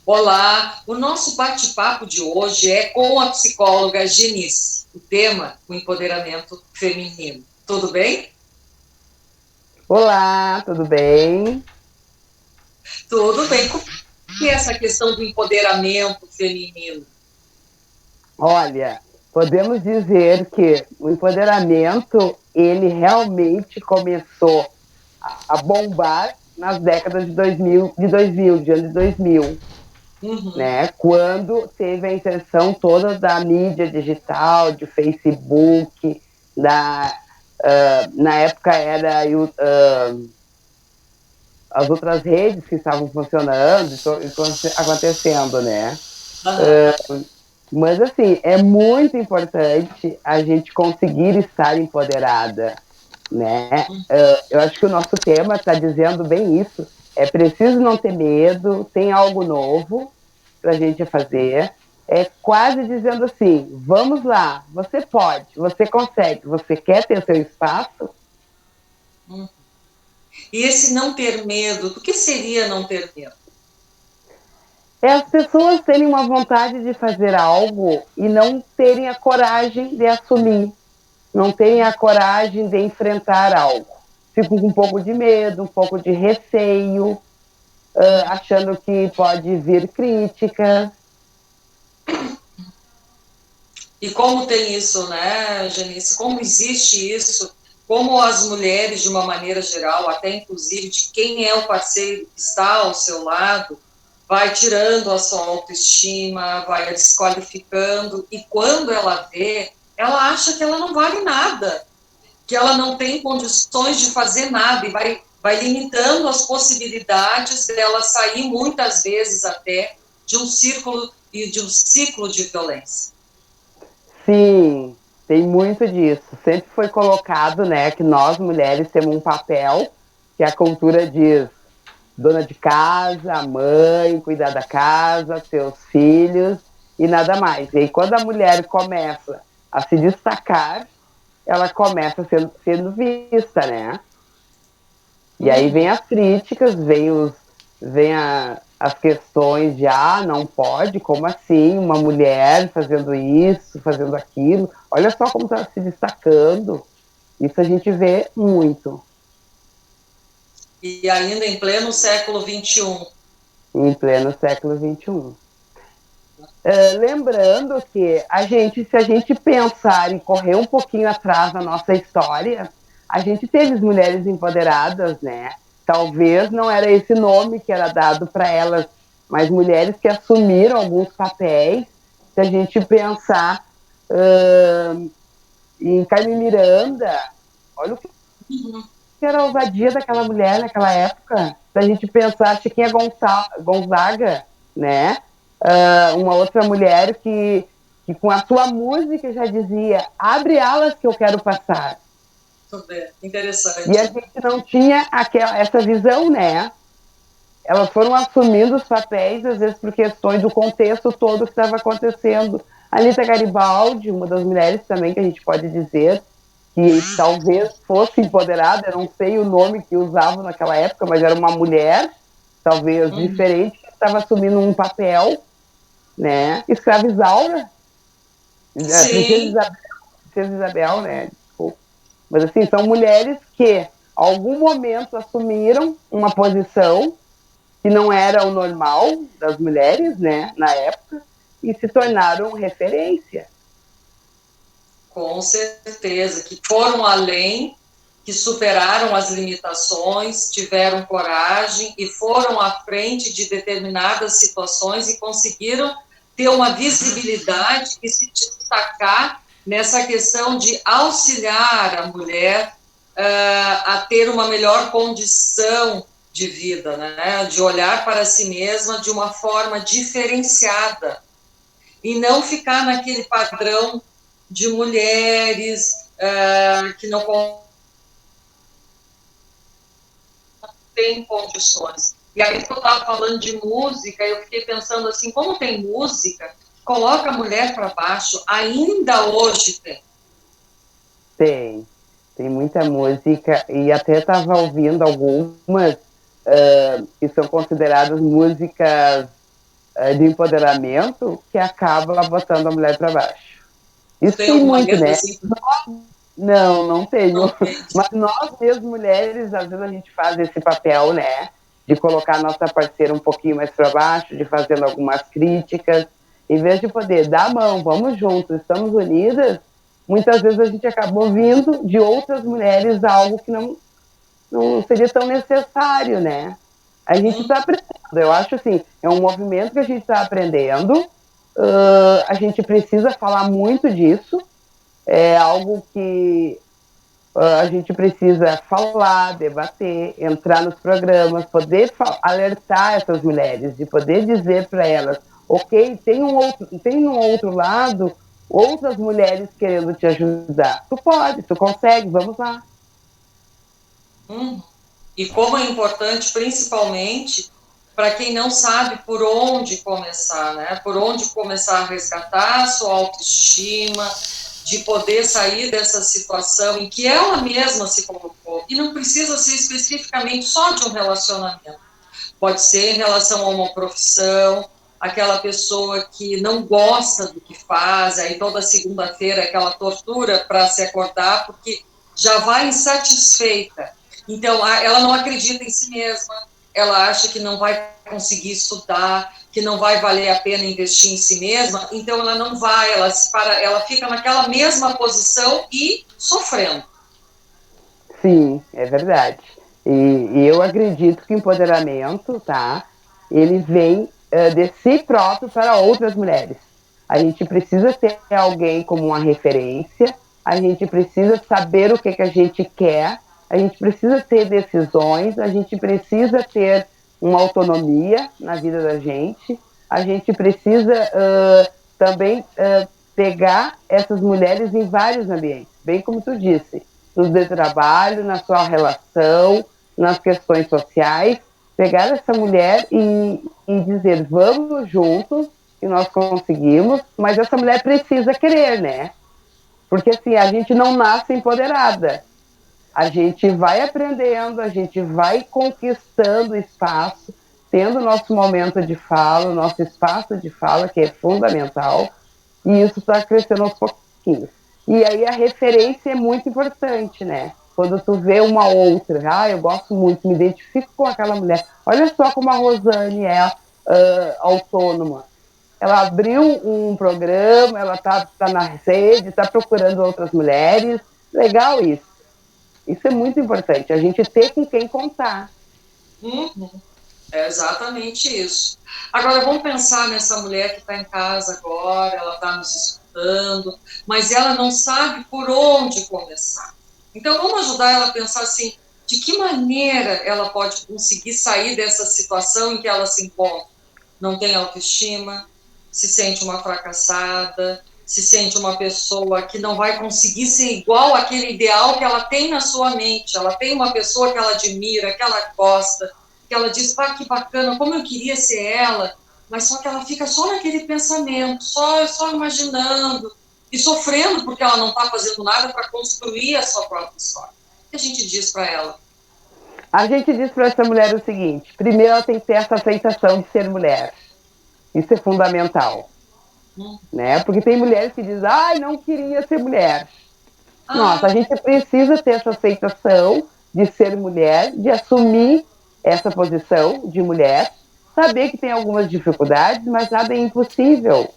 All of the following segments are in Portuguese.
Olá, o nosso bate-papo de hoje é com a psicóloga Genice. O tema, o empoderamento feminino. Tudo bem? Olá, tudo bem? Tudo bem. Como é essa questão do empoderamento feminino? Olha, podemos dizer que o empoderamento, ele realmente começou a bombar nas décadas de 2000, Uhum. né? Quando teve a inserção toda da mídia digital, de Facebook, na época era as outras redes que estavam funcionando e acontecendo, né? Aham. Mas, assim, é muito importante a gente conseguir estar empoderada, né? Eu acho que o nosso tema está dizendo bem isso. É preciso não ter medo, tem algo novo para a gente fazer. É quase dizendo assim: vamos lá, você pode, você consegue, você quer ter seu espaço? Uhum. E esse não ter medo, o que seria não ter medo? É as pessoas terem uma vontade de fazer algo e não terem a coragem de assumir, não têm a coragem de enfrentar algo. Ficam com um pouco de medo, um pouco de receio, achando que pode vir críticas. E como tem isso, né, Janice? Como existe isso? Como as mulheres, de uma maneira geral, até inclusive de quem é o parceiro que está ao seu lado, vai tirando a sua autoestima, vai a desqualificando, e quando ela vê, ela acha que ela não vale nada, que ela não tem condições de fazer nada, e vai limitando as possibilidades dela sair, muitas vezes até, de um círculo e de um ciclo de violência. Sim, tem muito disso. Sempre foi colocado, né, que nós mulheres temos um papel que a cultura diz dona de casa, mãe, cuidar da casa, seus filhos e nada mais. E aí, quando a mulher começa a se destacar, ela começa sendo vista, né? E aí vem Uhum. as críticas, as questões de não pode, como assim? Uma mulher fazendo isso, fazendo aquilo. Olha só como está se destacando. Isso a gente vê muito E ainda em pleno século XXI. em pleno século XXI. Lembrando que se a gente pensar e correr um pouquinho atrás na nossa história, a gente teve mulheres empoderadas, né? Talvez não era esse nome que era dado para elas, mas mulheres que assumiram alguns papéis. Se a gente pensar em Carmen Miranda, olha o que era a ousadia daquela mulher naquela época. Se a gente pensar Chiquinha Gonzaga, né? Uma outra mulher que com a sua música já dizia: abre alas que eu quero passar. Super E a interessante. gente não tinha essa visão, né? Elas foram assumindo os papéis, às vezes por questões do contexto todo que estava acontecendo. A Anitta Garibaldi, uma das mulheres também que a gente pode dizer que talvez fosse empoderada, eu não sei o nome que usavam naquela época, mas era uma mulher, talvez Uhum. diferente, que estava assumindo um papel, né? Escravizaura, a Sim, Princesa Isabel, né? Desculpa. Mas assim, são mulheres que, algum momento, assumiram uma posição que não era o normal das mulheres, né, na época, e se tornaram referência. com certeza, que foram além, que superaram as limitações, tiveram coragem e foram à frente de determinadas situações e conseguiram ter uma visibilidade e se destacar nessa questão de auxiliar a mulher a ter uma melhor condição de vida, né? De olhar para si mesma de uma forma diferenciada e não ficar naquele padrão de mulheres que não têm condições. E aí, que eu estava falando de música, eu fiquei pensando assim, como tem música que coloca a mulher para baixo, ainda hoje tem. Tem, tem muita música, e até estava ouvindo algumas que são consideradas músicas de empoderamento que acaba botando a mulher para baixo. Isso Tem tem alguma muito, letra né? assim? Não, não tenho. Não tem. Mas nós mesmas mulheres, às vezes a gente faz esse papel, né? De colocar a nossa parceira um pouquinho mais para baixo, de fazendo algumas críticas. Em vez de poder dar a mão, vamos juntos, estamos unidas, muitas vezes a gente acaba ouvindo de outras mulheres algo que não seria tão necessário, né? A gente está aprendendo. Eu acho assim, é um movimento que a gente está aprendendo. A gente precisa falar muito disso. É algo que a gente precisa falar, debater, entrar nos programas, poder alertar essas mulheres, de poder dizer para elas, ok, tem um outro lado, outras mulheres querendo te ajudar. Tu pode, tu consegue, vamos lá. E como é importante, principalmente, para quem não sabe por onde começar, né? Por onde começar a resgatar a sua autoestima, de poder sair dessa situação em que ela mesma se colocou. E não precisa ser especificamente só de um relacionamento. Pode ser em relação a uma profissão, aquela pessoa que não gosta do que faz, aí toda segunda-feira aquela tortura para se acordar, porque já vai insatisfeita. Então, ela não acredita em si mesma, ela acha que não vai conseguir estudar, que não vai valer a pena investir em si mesma, então ela não vai, ela fica naquela mesma posição e sofrendo. Sim, é verdade. E eu acredito que o empoderamento, tá? Ele vem de si próprio para outras mulheres. A gente precisa ter alguém como uma referência, a gente precisa saber o que a gente quer, a gente precisa ter decisões, a gente precisa ter uma autonomia na vida da gente, a gente precisa também pegar essas mulheres em vários ambientes, bem como tu disse, no seu trabalho, na sua relação, nas questões sociais, pegar essa mulher e dizer, vamos juntos, que nós conseguimos, mas essa mulher precisa querer, né? Porque assim, a gente não nasce empoderada. A gente vai aprendendo, a gente vai conquistando espaço, tendo nosso momento de fala, nosso espaço de fala, que é fundamental, e isso está crescendo aos pouquinhos. E aí a referência é muito importante, né? Quando tu vê uma outra, eu gosto muito, me identifico com aquela mulher. Olha só como a Rosane é autônoma. Ela abriu um programa, ela tá na rede, está procurando outras mulheres. Legal isso. Isso é muito importante, a gente ter com quem contar. É exatamente isso. Agora, vamos pensar nessa mulher que está em casa agora, ela está nos escutando, mas ela não sabe por onde começar. Então, vamos ajudar ela a pensar assim, de que maneira ela pode conseguir sair dessa situação em que ela se encontra? Não tem autoestima, se sente uma fracassada, se sente uma pessoa que não vai conseguir ser igual àquele ideal que ela tem na sua mente. Ela tem uma pessoa que ela admira, que ela gosta, que ela diz, pá, que bacana, como eu queria ser ela, mas só que ela fica só naquele pensamento, só imaginando e sofrendo porque ela não está fazendo nada para construir a sua própria história. O que a gente diz para ela? A gente diz para essa mulher o seguinte: primeiro ela tem que ter essa aceitação de ser mulher. Isso é fundamental. Né? Porque tem mulheres que dizem, não queria ser mulher. Nossa, a gente precisa ter essa aceitação de ser mulher, de assumir essa posição de mulher, saber que tem algumas dificuldades, mas nada é impossível.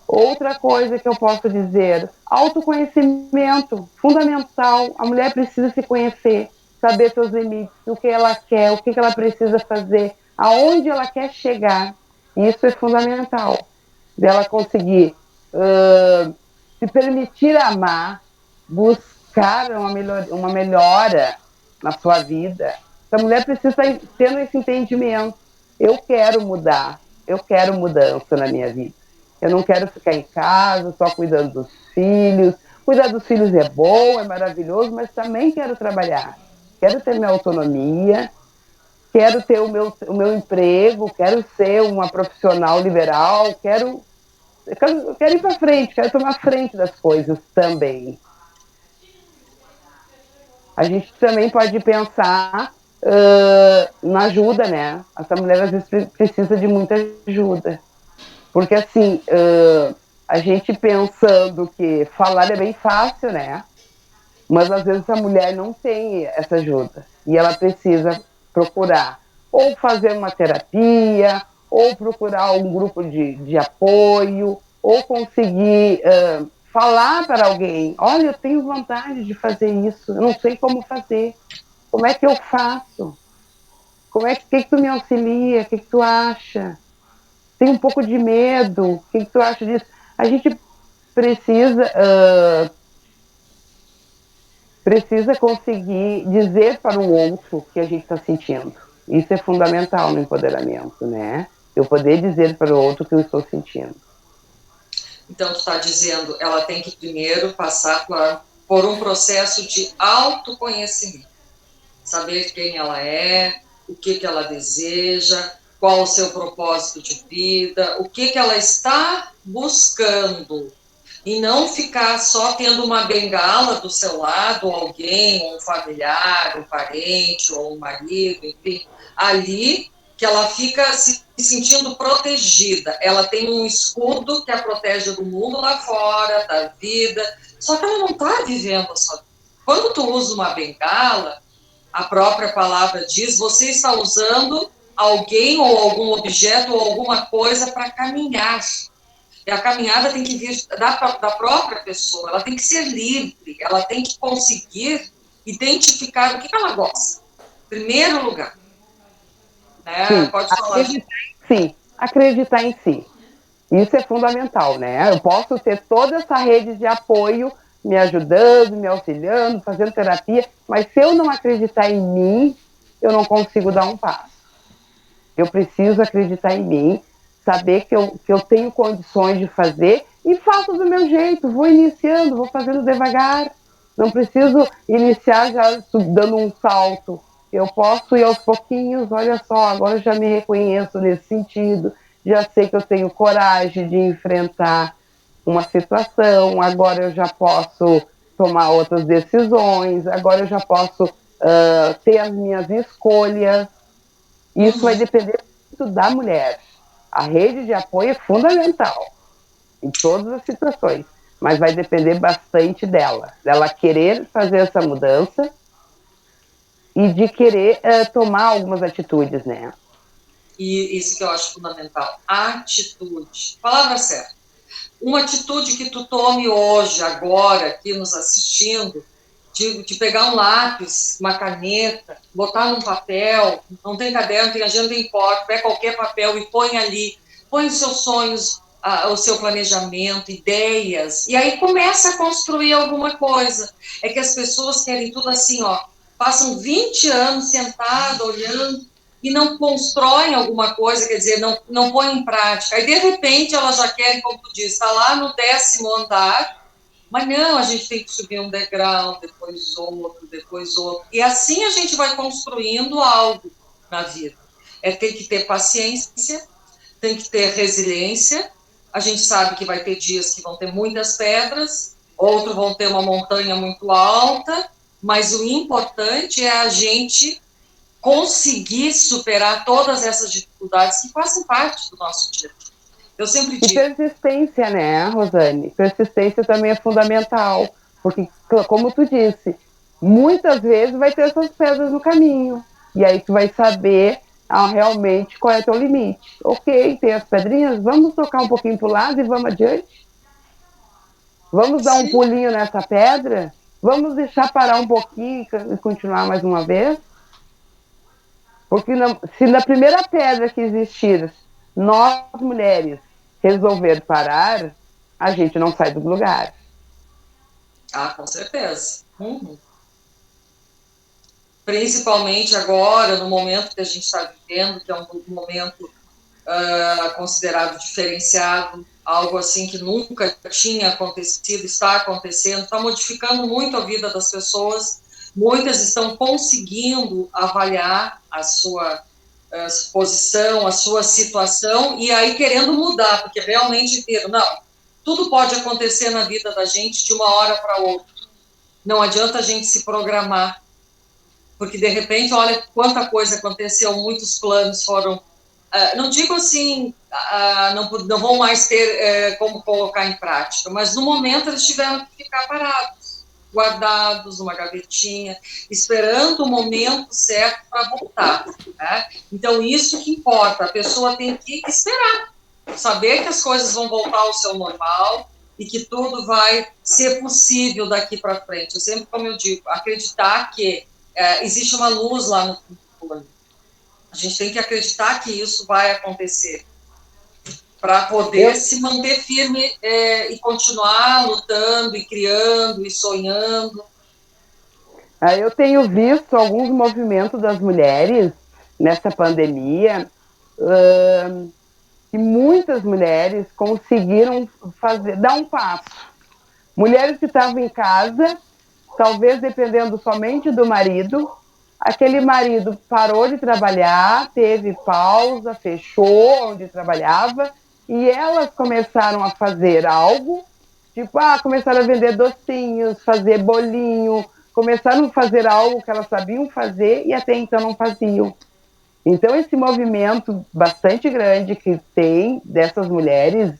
Outra coisa que eu posso dizer, autoconhecimento, fundamental. A mulher precisa se conhecer, saber seus limites, o que ela quer, o que ela precisa fazer, aonde ela quer chegar. Isso é fundamental. Dela conseguir se permitir amar, buscar uma melhora na sua vida. Essa mulher precisa estar tendo esse entendimento. Eu quero mudar, eu quero mudança na minha vida. Eu não quero ficar em casa só cuidando dos filhos. Cuidar dos filhos é bom, é maravilhoso, mas também quero trabalhar. Quero ter minha autonomia, quero ter o meu emprego, quero ser uma profissional liberal, eu quero ir para frente, quero tomar frente das coisas também. A gente também pode pensar na ajuda, né? Essa mulher às vezes precisa de muita ajuda. Porque assim, a gente pensando que falar é bem fácil, né? Mas às vezes a mulher não tem essa ajuda. E ela precisa procurar ou fazer uma terapia, ou procurar um grupo de apoio, ou conseguir falar para alguém: olha, eu tenho vontade de fazer isso, eu não sei como fazer. Como é que eu faço? Que tu me auxilia? O que tu acha? Tem um pouco de medo. O que tu acha disso? A gente precisa precisa conseguir dizer para o outro o que a gente está sentindo. Isso é fundamental no empoderamento, né? Eu poder dizer para o outro o que eu estou sentindo. Então, tu está dizendo, ela tem que primeiro passar por um processo de autoconhecimento. Saber quem ela é, o que ela deseja, qual o seu propósito de vida, o que ela está buscando. E não ficar só tendo uma bengala do seu lado, alguém, um familiar, um parente, ou um marido, enfim, ali que ela fica se sentindo protegida. Ela tem um escudo que a protege do mundo lá fora, da vida, só que ela não está vivendo a sua vida. Quando tu usa uma bengala, a própria palavra diz, você está usando alguém ou algum objeto ou alguma coisa para caminhar. E a caminhada tem que vir da própria pessoa, ela tem que ser livre, ela tem que conseguir identificar o que ela gosta. Primeiro lugar. Né? Sim, Pode falar. Acreditar em si. Isso é fundamental, né? Eu posso ter toda essa rede de apoio me ajudando, me auxiliando, fazendo terapia, mas se eu não acreditar em mim, eu não consigo dar um passo. Eu preciso acreditar em mim, saber que eu tenho condições de fazer e faço do meu jeito, vou iniciando, vou fazendo devagar. Não preciso iniciar já dando um salto. Eu posso ir aos pouquinhos, olha só, agora eu já me reconheço nesse sentido, já sei que eu tenho coragem de enfrentar uma situação, agora eu já posso tomar outras decisões, agora eu já posso ter as minhas escolhas. Isso vai depender muito da mulher. A rede de apoio é fundamental em todas as situações, mas vai depender bastante dela querer fazer essa mudança e de querer tomar algumas atitudes, né? E isso que eu acho fundamental, atitude. Palavra certa. Uma atitude que tu tome hoje, agora, aqui nos assistindo, de pegar um lápis, uma caneta, botar num papel, não tem caderno, tem agenda, não importa, pega qualquer papel e põe ali, põe os seus sonhos, o seu planejamento, ideias, e aí começa a construir alguma coisa. É que as pessoas querem tudo assim, ó, passam 20 anos sentado, olhando, e não constroem alguma coisa, quer dizer, não põem em prática. Aí, de repente, elas já querem, como tu disse, está lá no 10º andar, mas não, a gente tem que subir um degrau, depois outro. E assim a gente vai construindo algo na vida. Tem que ter paciência, tem que ter resiliência. A gente sabe que vai ter dias que vão ter muitas pedras, outros vão ter uma montanha muito alta, mas o importante é a gente conseguir superar todas essas dificuldades que fazem parte do nosso dia. Eu sempre digo. E persistência, né, Rosane? Persistência também é fundamental, porque, como tu disse, muitas vezes vai ter essas pedras no caminho, e aí tu vai saber realmente qual é o teu limite. Ok, tem as pedrinhas, vamos tocar um pouquinho para o lado e vamos adiante? Vamos dar um pulinho nessa pedra? Vamos deixar parar um pouquinho e continuar mais uma vez? Porque se na primeira pedra que existir, nós mulheres resolver parar, a gente não sai do lugar. Ah, com certeza. Principalmente agora, no momento que a gente está vivendo, que é um momento considerado diferenciado, algo assim que nunca tinha acontecido, está acontecendo, está modificando muito a vida das pessoas. Muitas estão conseguindo avaliar a sua posição, a sua situação, e aí querendo mudar, porque realmente viram, não, tudo pode acontecer na vida da gente de uma hora para outra. Não adianta a gente se programar. porque de repente, olha quanta coisa aconteceu, muitos planos foram, não digo assim, não vão mais ter como colocar em prática, mas no momento eles tiveram que ficar parados, guardados numa gavetinha, esperando o momento certo para voltar. Né? Então, isso que importa, a pessoa tem que esperar, saber que as coisas vão voltar ao seu normal e que tudo vai ser possível daqui para frente. Eu sempre, como eu digo, acreditar que existe uma luz lá no fundo. A gente tem que acreditar que isso vai acontecer para poder se manter firme e continuar lutando e criando e sonhando. Eu tenho visto alguns movimentos das mulheres nessa pandemia, que muitas mulheres conseguiram dar um passo. Mulheres que estavam em casa, talvez dependendo somente do marido, aquele marido parou de trabalhar, teve pausa, fechou onde trabalhava, e elas começaram a fazer algo, tipo, começaram a vender docinhos, fazer bolinho, começaram a fazer algo que elas sabiam fazer e até então não faziam. Então, esse movimento bastante grande que tem dessas mulheres,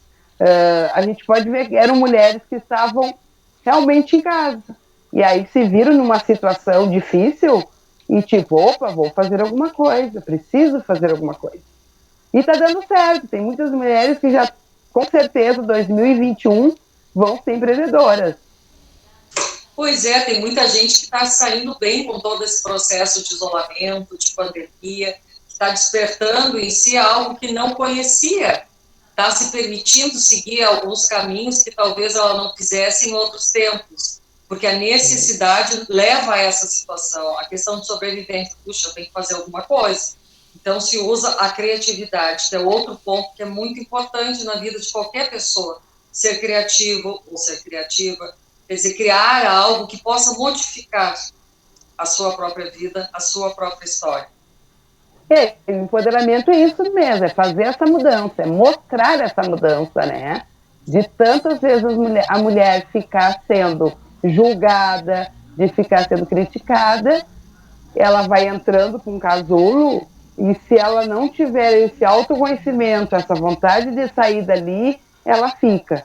a gente pode ver que eram mulheres que estavam realmente em casa. E aí se viram numa situação difícil e tipo, opa, vou fazer alguma coisa, preciso fazer alguma coisa. E tá dando certo, tem muitas mulheres que já, com certeza, 2021 vão ser empreendedoras. Pois é, tem muita gente que está saindo bem com todo esse processo de isolamento, de pandemia, que está despertando em si algo que não conhecia, está se permitindo seguir alguns caminhos que talvez ela não quisesse em outros tempos, porque a necessidade leva a essa situação, a questão de sobrevivência, puxa, eu tenho que fazer alguma coisa. Então se usa a criatividade, que é outro ponto que é muito importante na vida de qualquer pessoa, ser criativo ou ser criativa, quer dizer, criar algo que possa modificar a sua própria vida, a sua própria história. Empoderamento é isso mesmo, é fazer essa mudança, é mostrar essa mudança, né? De tantas vezes a mulher ficar sendo julgada, de ficar sendo criticada, ela vai entrando com um casulo e se ela não tiver esse autoconhecimento, essa vontade de sair dali, ela fica.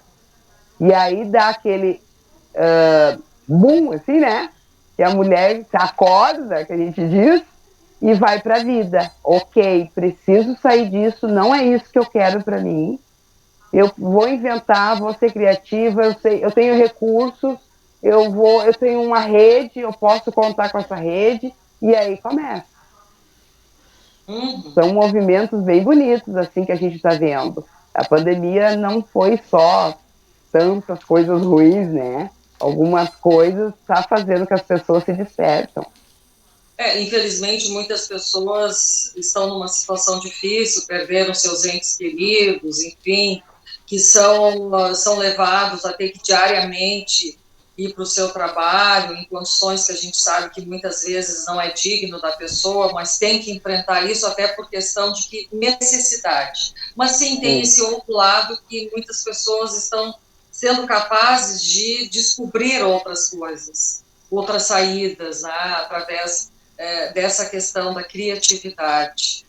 E aí dá aquele boom, assim, né? Que a mulher se acorda, que a gente diz, e vai para a vida. Ok, preciso sair disso, não é isso que eu quero para mim. Eu vou inventar, vou ser criativa, eu tenho recursos, eu tenho uma rede, eu posso contar com essa rede, e aí começa. São movimentos bem bonitos, assim, que a gente está vendo. A pandemia não foi só tantas coisas ruins, né? Algumas coisas está fazendo que as pessoas se despertam. Infelizmente, muitas pessoas estão numa situação difícil, perderam seus entes queridos, enfim, que são levados a ter que diariamente ir para o seu trabalho em condições que a gente sabe que muitas vezes não é digno da pessoa, mas tem que enfrentar isso até por questão de necessidade. Mas sim, tem esse outro lado que muitas pessoas estão sendo capazes de descobrir outras coisas, outras saídas, né, através dessa questão da criatividade.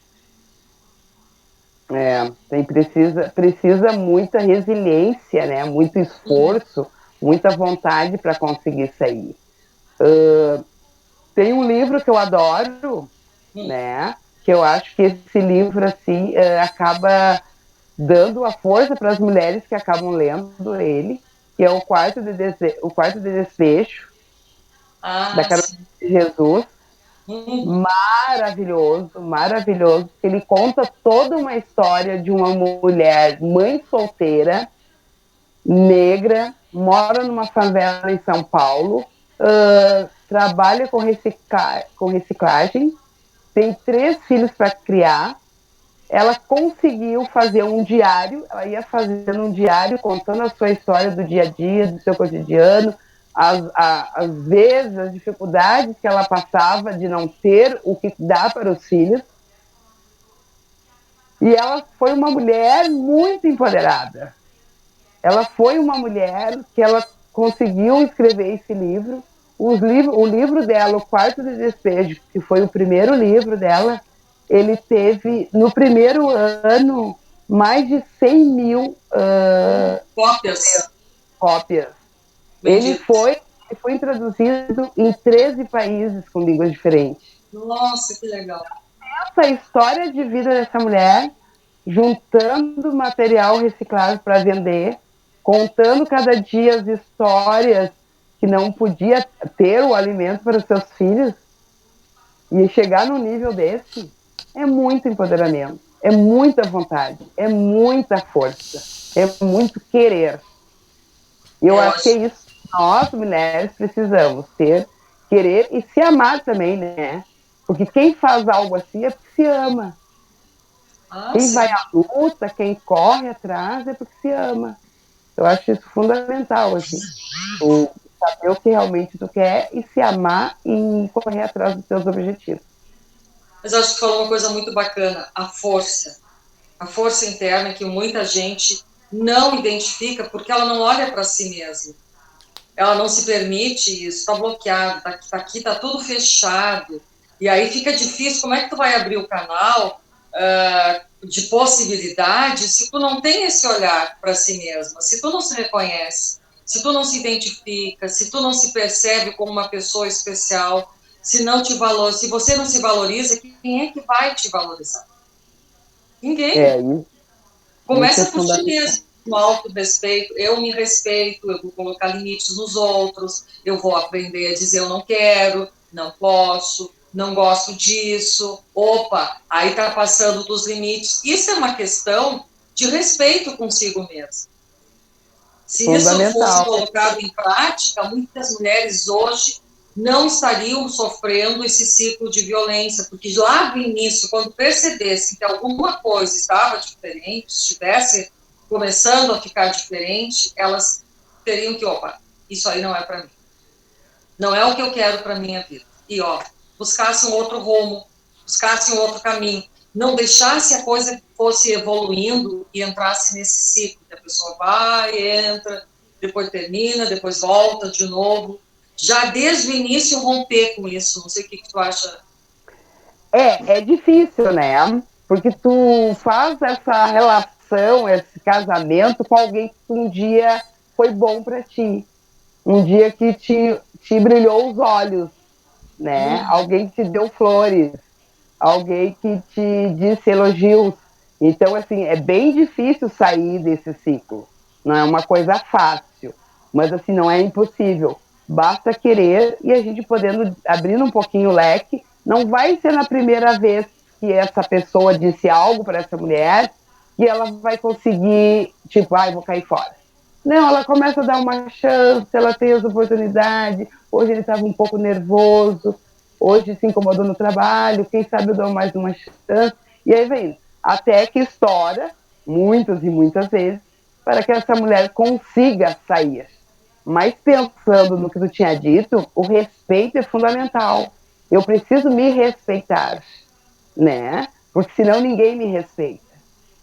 Precisa muita resiliência, né? Muito esforço, muita vontade para conseguir sair. Tem um livro que eu adoro, né? Que eu acho que esse livro assim acaba dando a força para as mulheres que acabam lendo ele, que é o Quarto de Despejo, da Carolina de Jesus. Maravilhoso, maravilhoso. Ele conta toda uma história de uma mulher, mãe solteira, negra, mora numa favela em São Paulo, trabalha com reciclagem, tem 3 filhos para criar. Ela conseguiu fazer um diário, ela ia fazendo um diário contando a sua história do dia a dia, do seu cotidiano, às vezes as dificuldades que ela passava de não ter o que dar para os filhos. E ela foi uma mulher muito empoderada. Ela foi uma mulher que ela conseguiu escrever esse livro O livro dela, O Quarto de Despejo, que foi o primeiro livro dela, ele teve, no primeiro ano, mais de 100 mil Cópias. cópias. Ele Bendito. foi introduzido em 13 países com línguas diferentes. Nossa, que legal. Essa história de vida dessa mulher, juntando material reciclado para vender, contando cada dia as histórias que não podia ter o alimento para os seus filhos, e chegar num nível desse, é muito empoderamento, é muita vontade, é muita força, é muito querer. E eu acho que é isso. Nós, mulheres, precisamos ter, querer e se amar também, né? Porque quem faz algo assim é porque se ama. Quem sim. vai à luta, quem corre atrás é porque se ama. Eu acho isso fundamental, assim. Tu saber o que realmente tu quer e se amar e correr atrás dos teus objetivos. Mas acho que falou uma coisa muito bacana, a força interna que muita gente não identifica porque ela não olha para si mesma. Ela não se permite isso, está bloqueado, tá tudo fechado. E aí fica difícil, como é que tu vai abrir o canal de possibilidades se tu não tem esse olhar para si mesma, se tu não se reconhece, se tu não se identifica, se tu não se percebe como uma pessoa especial, se não te valor, se você não se valoriza, quem é que vai te valorizar? Ninguém. Isso é Começa por ti fundamental. mesmo, no autorrespeito. Eu me respeito, eu vou colocar limites nos outros, eu vou aprender a dizer eu não quero, não posso, não gosto disso. Opa, aí está passando dos limites. Isso é uma questão de respeito consigo mesmo. Se isso fosse colocado em prática, muitas mulheres hoje não estariam sofrendo esse ciclo de violência, porque lá no início, quando percebessem que alguma coisa estava diferente, estivesse começando a ficar diferente, elas teriam que, opa, isso aí não é para mim. Não é o que eu quero para minha vida. E, buscasse um outro rumo, buscasse um outro caminho. Não deixasse a coisa fosse evoluindo e entrasse nesse ciclo, que a pessoa vai, entra, depois termina, depois volta de novo. Já desde o início romper com isso. Não sei o que tu acha. É difícil, né? Porque tu faz essa relação, esse casamento com alguém que um dia foi bom para ti. Um dia que te brilhou os olhos, né? Alguém que te deu flores, alguém que te disse elogios. Então, assim, é bem difícil sair desse ciclo. Não é uma coisa fácil, mas assim, não é impossível. Basta querer e a gente podendo, abrindo um pouquinho o leque, não vai ser na primeira vez que essa pessoa disse algo para essa mulher que ela vai conseguir, tipo, vou cair fora. Não, ela começa a dar uma chance, ela tem as oportunidades. Hoje ele estava um pouco nervoso, hoje se incomodou no trabalho, quem sabe eu dou mais uma chance. E aí vem, até que estoura, muitas e muitas vezes, para que essa mulher consiga sair. Mas pensando no que tu tinha dito, o respeito é fundamental. Eu preciso me respeitar, né? Porque senão ninguém me respeita.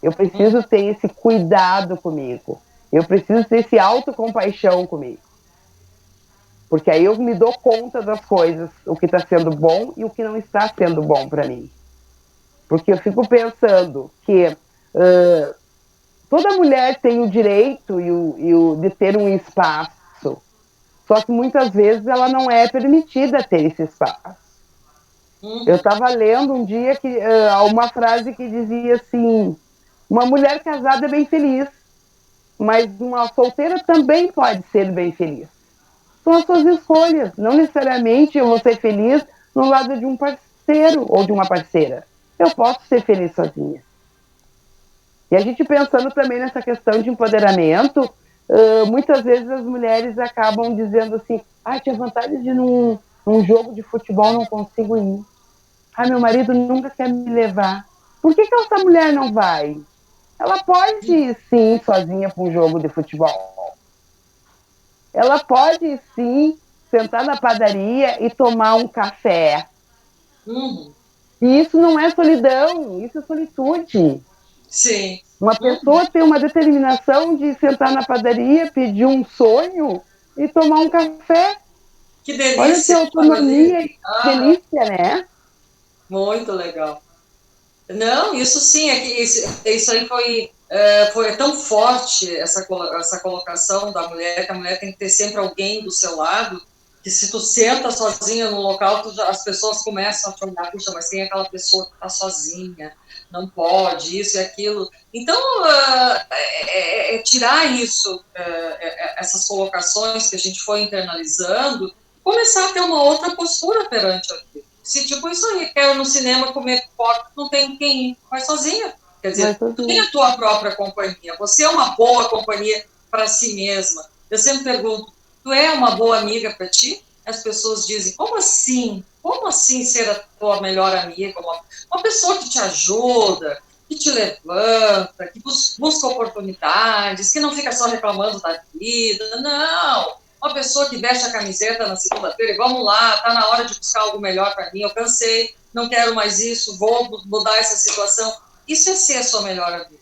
Eu preciso ter esse cuidado comigo. Eu preciso ter esse autocompaixão comigo. Porque aí eu me dou conta das coisas, o que está sendo bom e o que não está sendo bom para mim. Porque eu fico pensando que toda mulher tem o direito de ter um espaço, só que muitas vezes ela não é permitida ter esse espaço. Eu estava lendo um dia que uma frase que dizia assim: uma mulher casada é bem feliz, mas uma solteira também pode ser bem feliz. São as suas escolhas. Não necessariamente eu vou ser feliz no lado de um parceiro ou de uma parceira. Eu posso ser feliz sozinha. E a gente pensando também nessa questão de empoderamento, muitas vezes as mulheres acabam dizendo assim: tinha vontade de ir num jogo de futebol, não consigo ir. Meu marido nunca quer me levar. Por que essa mulher não vai? Ela pode ir, sim, sozinha para um jogo de futebol. Ela pode, sim, sentar na padaria e tomar um café. E isso não é solidão, isso é solitude. Sim. Uma pessoa tem uma determinação de sentar na padaria, pedir um sonho e tomar um café. Que Olha que delícia, autonomia e delícia, né? Muito legal. Não, isso sim, é que isso aí foi tão forte, essa colocação da mulher, que a mulher tem que ter sempre alguém do seu lado, que se tu senta sozinha no local, as pessoas começam a te olhar, puxa, mas tem aquela pessoa que está sozinha, não pode, isso e aquilo. Então, tirar isso, essas colocações que a gente foi internalizando, começar a ter uma outra postura perante a vida. Se, tipo, isso aí, quero no cinema comer pipoca, não tem quem ir, vai sozinha. Quer dizer, tu tem a tua própria companhia, você é uma boa companhia para si mesma. Eu sempre pergunto, tu é uma boa amiga para ti? As pessoas dizem, como assim? Como assim ser a tua melhor amiga? Uma pessoa que te ajuda, que te levanta, que busca oportunidades, que não fica só reclamando da vida. Não! Uma pessoa que veste a camiseta na segunda-feira e vamos lá, tá na hora de buscar algo melhor para mim, eu cansei, não quero mais isso, vou mudar essa situação. Isso é ser a sua melhor amiga.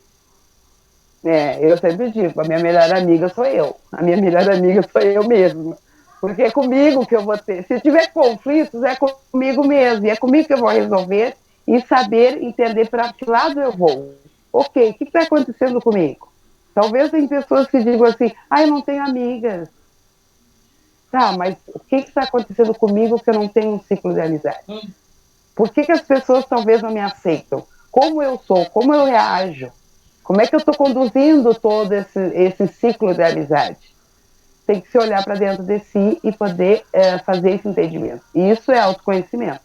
Eu sempre digo, a minha melhor amiga sou eu. A minha melhor amiga sou eu mesma. Porque é comigo que eu vou ter. Se tiver conflitos, é comigo mesmo. E é comigo que eu vou resolver e saber entender para que lado eu vou. Ok, o que está acontecendo comigo? Talvez tem pessoas que digam assim, eu não tenho amigas. Tá, mas o que está acontecendo comigo que eu não tenho um ciclo de amizade? Por que as pessoas talvez não me aceitam? Como eu sou? Como eu reajo? Como é que eu estou conduzindo todo esse ciclo de amizade? Tem que se olhar para dentro de si e poder fazer esse entendimento. E isso é autoconhecimento.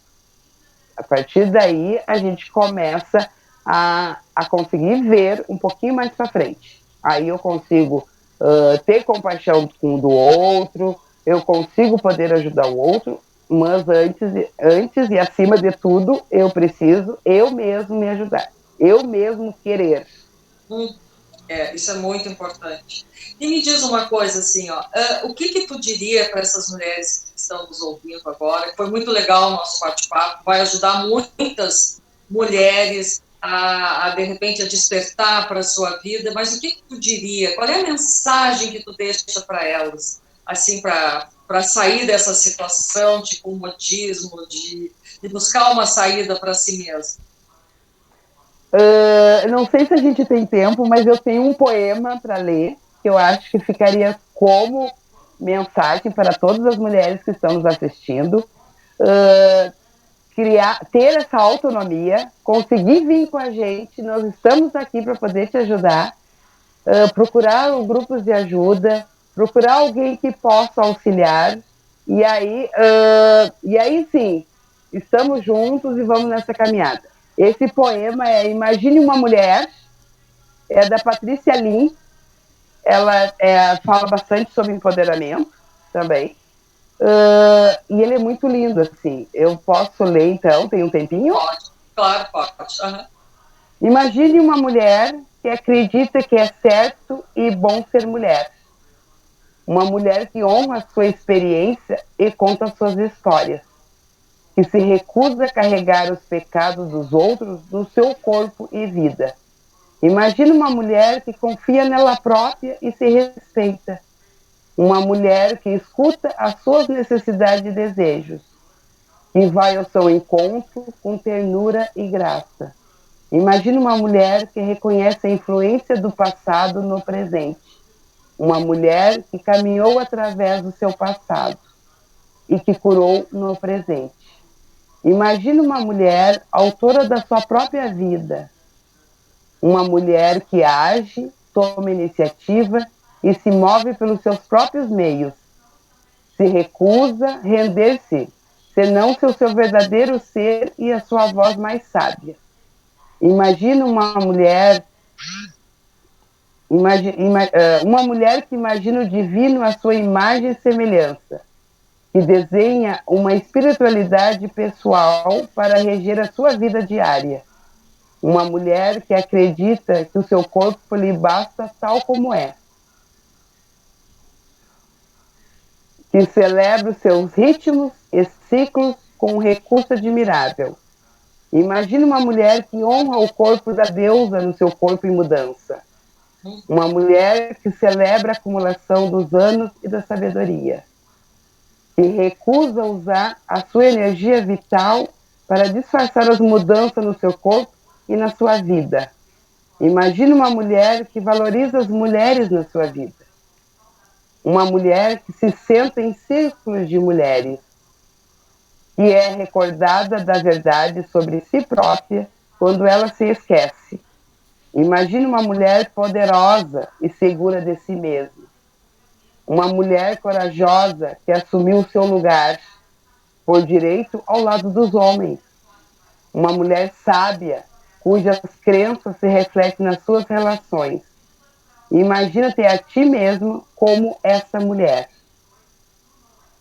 A partir daí, a gente começa a conseguir ver um pouquinho mais para frente. Aí eu consigo ter compaixão com o do outro, eu consigo poder ajudar o outro, mas antes e acima de tudo, eu preciso eu mesmo me ajudar. Eu mesmo querer. Isso é muito importante. E me diz uma coisa assim, o que tu diria para essas mulheres que estão nos ouvindo agora? Foi muito legal o nosso bate-papo, vai ajudar muitas mulheres de repente, a despertar para a sua vida, mas o que tu diria? Qual é a mensagem que tu deixa para elas, assim, para sair dessa situação de comodismo, de buscar uma saída para si mesmo? Não sei se a gente tem tempo, mas eu tenho um poema para ler, que eu acho que ficaria como mensagem para todas as mulheres que estão nos assistindo. Ter essa autonomia, conseguir vir com a gente, nós estamos aqui para poder te ajudar, procurar grupos de ajuda, procurar alguém que possa auxiliar, e aí sim, estamos juntos e vamos nessa caminhada. Esse poema é Imagine uma Mulher, é da Patrícia Lin, ela fala bastante sobre empoderamento também, e ele é muito lindo, assim. Eu posso ler, então? Tem um tempinho? Pode, claro, pode. Uhum. Imagine uma mulher que acredita que é certo e bom ser mulher. Uma mulher que honra sua experiência e conta suas histórias. Que se recusa a carregar os pecados dos outros no seu corpo e vida. Imagine uma mulher que confia nela própria e se respeita. Uma mulher que escuta as suas necessidades e desejos. Que vai ao seu encontro com ternura e graça. Imagine uma mulher que reconhece a influência do passado no presente. Uma mulher que caminhou através do seu passado e que curou no presente. Imagine uma mulher autora da sua própria vida. Uma mulher que age, toma iniciativa e se move pelos seus próprios meios. Se recusa a render-se, senão ser o seu verdadeiro ser e a sua voz mais sábia. Imagina uma mulher uma mulher que imagina o divino à sua imagem e semelhança, que desenha uma espiritualidade pessoal para reger a sua vida diária. Uma mulher que acredita que o seu corpo lhe basta tal como é. Que celebra os seus ritmos e ciclos com um recurso admirável. Imagine uma mulher que honra o corpo da deusa no seu corpo em mudança. Uma mulher que celebra a acumulação dos anos e da sabedoria. que recusa usar a sua energia vital para disfarçar as mudanças no seu corpo e na sua vida. Imagine uma mulher que valoriza as mulheres na sua vida. Uma mulher que se senta em círculos de mulheres e é recordada da verdade sobre si própria quando ela se esquece. Imagine uma mulher poderosa e segura de si mesma. Uma mulher corajosa que assumiu o seu lugar por direito ao lado dos homens. Uma mulher sábia cujas crenças se refletem nas suas relações. Imagina ter a ti mesmo como essa mulher.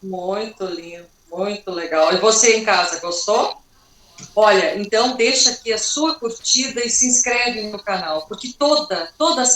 Muito lindo, muito legal. E você em casa, gostou? Olha, então deixa aqui a sua curtida e se inscreve no canal, porque toda semana